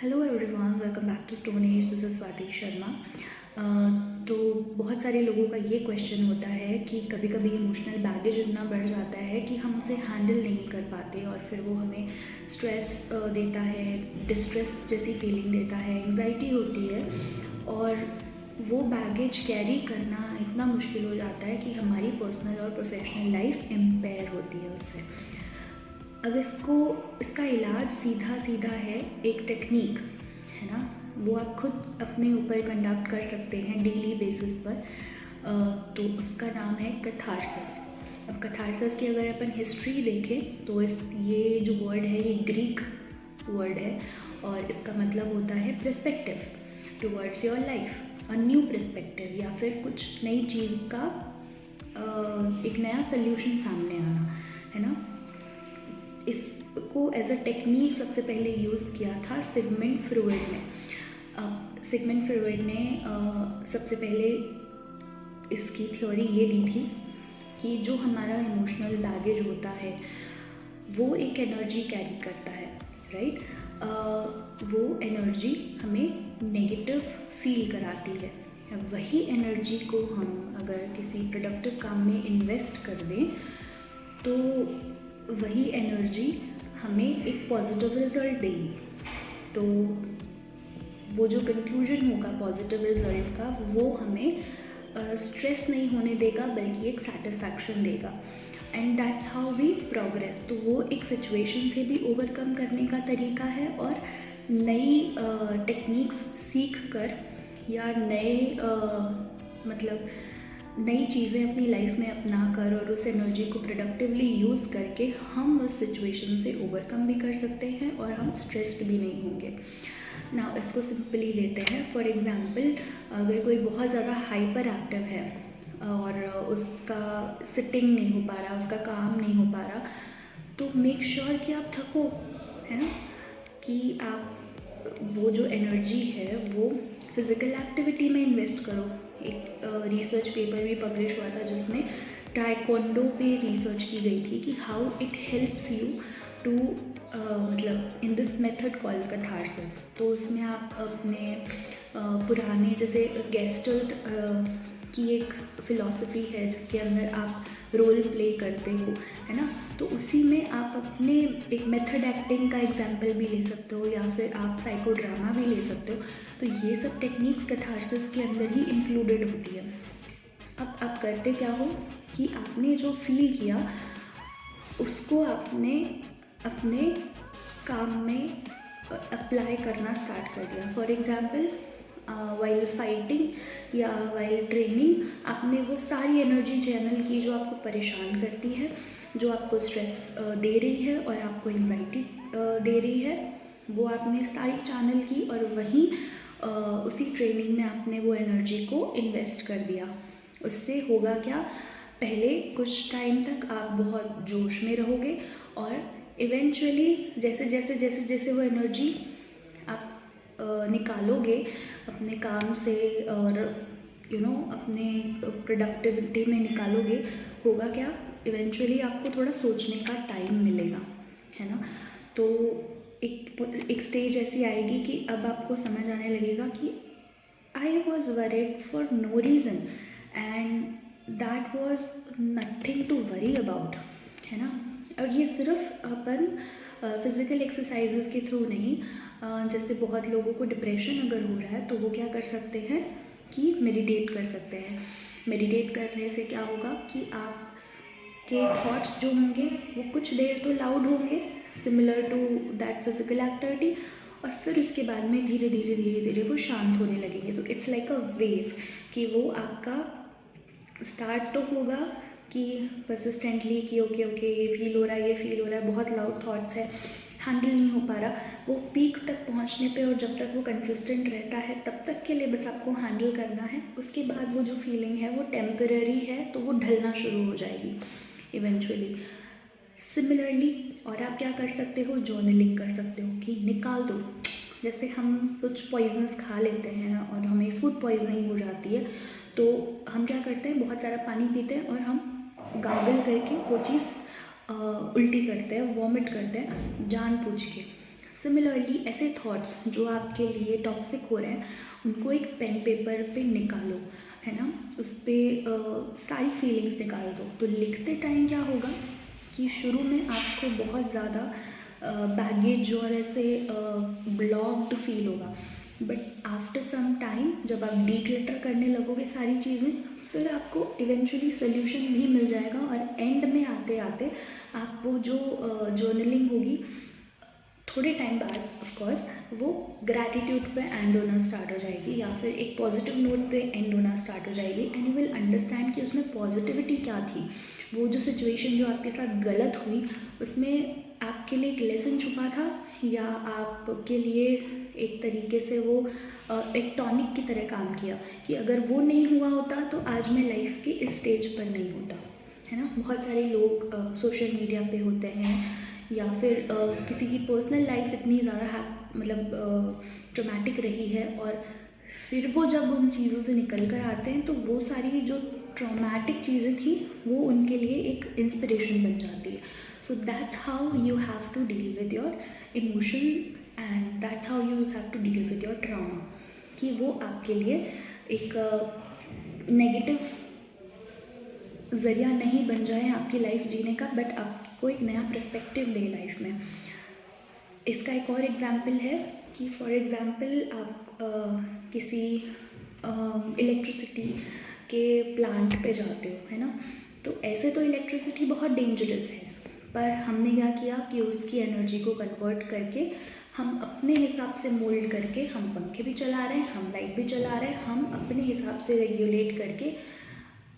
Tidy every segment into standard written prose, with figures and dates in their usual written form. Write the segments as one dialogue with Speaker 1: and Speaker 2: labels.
Speaker 1: Hello everyone, welcome back to stone age. This is Swati Sharma. तो बहुत सारे लोगों का ये क्वेश्चन होता है कि कभी कभी इमोशनल बैगेज इतना बढ़ जाता है कि हम उसे हैंडल नहीं कर पाते और फिर वो हमें स्ट्रेस देता है, डिस्ट्रेस जैसी फीलिंग देता है, एंग्जाइटी होती है और वो बैगेज कैरी करना इतना मुश्किल हो जाता है कि हमारी पर्सनल और प्रोफेशनल लाइफ इम्पेयर होती है उससे। अब इसका इलाज सीधा सीधा है, एक टेक्निक है ना, वो आप खुद अपने ऊपर कंडक्ट कर सकते हैं डेली बेसिस पर। तो उसका नाम है कैथारसिस। अब कैथारसिस की अगर अपन हिस्ट्री देखें तो ये जो वर्ड है ये ग्रीक वर्ड है और इसका मतलब होता है perspective towards your life, a new perspective या फिर कुछ नई चीज़ का एक नया सोल्यूशन सामने आना, है ना। इसको एज अ टेक्निक सबसे पहले यूज़ किया था सिगमंड फ्रॉयड ने। सिगमंड फ्रॉयड ने सबसे पहले इसकी थ्योरी ये दी थी कि जो हमारा इमोशनल बैगेज होता है वो एक एनर्जी कैरी करता है, राइट। वो एनर्जी हमें नेगेटिव फील कराती है। वही एनर्जी को हम अगर किसी प्रोडक्टिव काम में इन्वेस्ट कर दें तो वही एनर्जी हमें एक पॉजिटिव रिजल्ट देगी। तो वो जो कंक्लूजन होगा पॉजिटिव रिजल्ट का वो हमें स्ट्रेस नहीं होने देगा बल्कि एक सेटिस्फैक्शन देगा, and that's how we progress. तो वो एक सिचुएशन से भी ओवरकम करने का तरीका है और नई टेक्निक्स सीख कर या नई चीज़ें अपनी लाइफ में अपना कर और उस एनर्जी को प्रोडक्टिवली यूज़ करके हम उस सिचुएशन से ओवरकम भी कर सकते हैं और हम स्ट्रेस्ड भी नहीं होंगे ना। इसको सिंपली लेते हैं, फॉर एग्जांपल अगर कोई बहुत ज़्यादा हाइपर एक्टिव है और उसका सिटिंग नहीं हो पा रहा, उसका काम नहीं हो पा रहा, तो मेक श्योर कि आप थको, है ना, कि आप वो जो एनर्जी है वो फिज़िकल एक्टिविटी में इन्वेस्ट करो। एक रिसर्च पेपर भी पब्लिश हुआ था जिसमें टाइकोंडो पे रिसर्च की गई थी कि how it helps you to in this method called catharsis. तो उसमें आप अपने पुराने जैसे गेस्टल्ट की एक फ़िलॉसफी है जिसके अंदर आप रोल प्ले करते हो, है ना, तो उसी में आप अपने एक मेथड एक्टिंग का एग्जाम्पल भी ले सकते हो या फिर आप साइको ड्रामा भी ले सकते हो। तो ये सब टेक्निक्स कैथारसिस के अंदर ही इंक्लूडेड होती है। अब आप करते क्या हो कि आपने जो फील किया उसको आपने अपने काम में अप्लाई करना स्टार्ट कर दिया। फॉर एग्जाम्पल वाइल फाइटिंग या वाइल ट्रेनिंग आपने वो सारी एनर्जी चैनल की जो आपको परेशान करती है, जो आपको स्ट्रेस दे रही है और आपको एंग्जाइटी दे रही है, वो आपने सारी चैनल की और वहीं उसी ट्रेनिंग में आपने वो एनर्जी को इन्वेस्ट कर दिया। उससे होगा क्या, पहले कुछ टाइम तक आप बहुत जोश में रहोगे और इवेंचुअली जैसे जैसे जैसे जैसे वो एनर्जी आप निकालोगे अपने काम से और अपने प्रोडक्टिविटी में निकालोगे, होगा क्या, इवेंचुअली आपको थोड़ा सोचने का टाइम मिलेगा, है ना। तो एक स्टेज ऐसी आएगी कि अब आपको समझ आने लगेगा कि I was worried for no reason and that was nothing to worry about, है ना। और ये सिर्फ अपन फिज़िकल एक्सरसाइजेस के थ्रू नहीं, जैसे बहुत लोगों को डिप्रेशन अगर हो रहा है तो वो क्या कर सकते हैं कि मेडिटेट कर सकते हैं। मेडिटेट करने से क्या होगा कि आपके थॉट्स जो होंगे वो कुछ देर तो लाउड होंगे similar to that physical activity, और फिर उसके बाद में धीरे धीरे धीरे धीरे वो शांत होने लगेंगे। तो इट्स लाइक अ वेव कि वो आपका स्टार्ट तो होगा कि परसिस्टेंटली कि ओके ये फील हो रहा है, ये फील हो रहा है, बहुत लाउड थॉट्स है, हैंडल नहीं हो पा रहा, वो पीक तक पहुंचने पे और जब तक वो कंसिस्टेंट रहता है तब तक के लिए बस आपको हैंडल करना है। उसके बाद वो जो फीलिंग है वो टेम्पररी है तो वो ढलना शुरू हो जाएगी इवेंचुअली। सिमिलरली और आप क्या कर सकते हो, जर्नलिंग कर सकते हो कि निकाल दो। जैसे हम कुछ पॉइजनस खा लेते हैं और हमें फूड पॉइजनिंग हो जाती है तो हम क्या करते हैं, बहुत सारा पानी पीते हैं और हम गार्गल करके वो चीज़ उल्टी करते हैं, वॉमिट करते हैं जानबूझ के। सिमिलरली ऐसे थॉट्स जो आपके लिए टॉक्सिक हो रहे हैं उनको एक पेन पेपर पे निकालो, है ना, उस पर सारी फीलिंग्स निकाल दो। तो लिखते टाइम क्या होगा कि शुरू में आपको बहुत ज़्यादा बैगेज और ऐसे ब्लॉक्ड फील होगा, बट आफ्टर सम टाइम जब आप डिक्लटर करने लगोगे सारी चीज़ें, फिर आपको इवेंचुअली सोल्यूशन भी मिल जाएगा और एंड में आते आते आप वो जो जर्नलिंग होगी थोड़े टाइम बाद ऑफ कोर्स वो ग्रैटिट्यूड पे एंड होना स्टार्ट हो जाएगी या फिर एक पॉजिटिव नोट पे एंड होना स्टार्ट हो जाएगी, एंड यू विल अंडरस्टैंड कि उसमें पॉजिटिविटी क्या थी। वो जो सिचुएशन जो आपके साथ गलत हुई उसमें आपके लिए एक लेसन छुपा था, या आपके लिए एक तरीके से वो एक टॉनिक की तरह काम किया कि अगर वो नहीं हुआ होता तो आज मैं लाइफ के इस स्टेज पर नहीं होता, है ना। बहुत सारे लोग सोशल मीडिया पे होते हैं या फिर किसी की पर्सनल लाइफ इतनी ज़्यादा मतलब ट्रॉमेटिक रही है और फिर वो जब उन चीज़ों से निकल कर आते हैं तो वो सारी जो ट्रॉमेटिक चीज़ें थी वो उनके लिए एक इंस्पिरेशन बन जाती है। So that's how you have to deal with your emotion and that's how you have to deal with your trauma, कि वो आपके लिए एक नेगेटिव ज़रिया नहीं बन जाए आपकी लाइफ जीने का, बट आपको एक नया पर्सपेक्टिव दे लाइफ में। इसका एक और एग्जांपल है कि फॉर एग्जांपल आप किसी इलेक्ट्रिसिटी के प्लांट पे जाते हो, है ना। तो ऐसे तो इलेक्ट्रिसिटी बहुत डेंजरस है, पर हमने क्या किया कि उसकी एनर्जी को कन्वर्ट करके हम अपने हिसाब से मोल्ड करके हम पंखे भी चला रहे हैं, हम लाइट भी चला रहे हैं, हम अपने हिसाब से रेगुलेट करके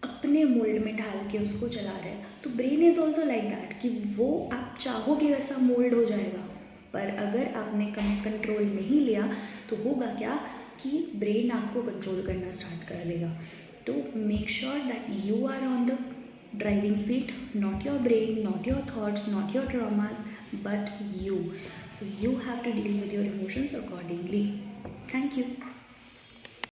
Speaker 1: अपने मोल्ड में ढाल के उसको चला रहे हैं। तो brain is also like that कि वो आप चाहोगे वैसा मोल्ड हो जाएगा, पर अगर आपने कंट्रोल नहीं लिया तो होगा क्या कि ब्रेन आपको कंट्रोल करना स्टार्ट कर देगा। तो make sure that you are on the driving seat, not your brain, not your thoughts, not your traumas, but you. So you have to deal with your emotions accordingly. Thank you.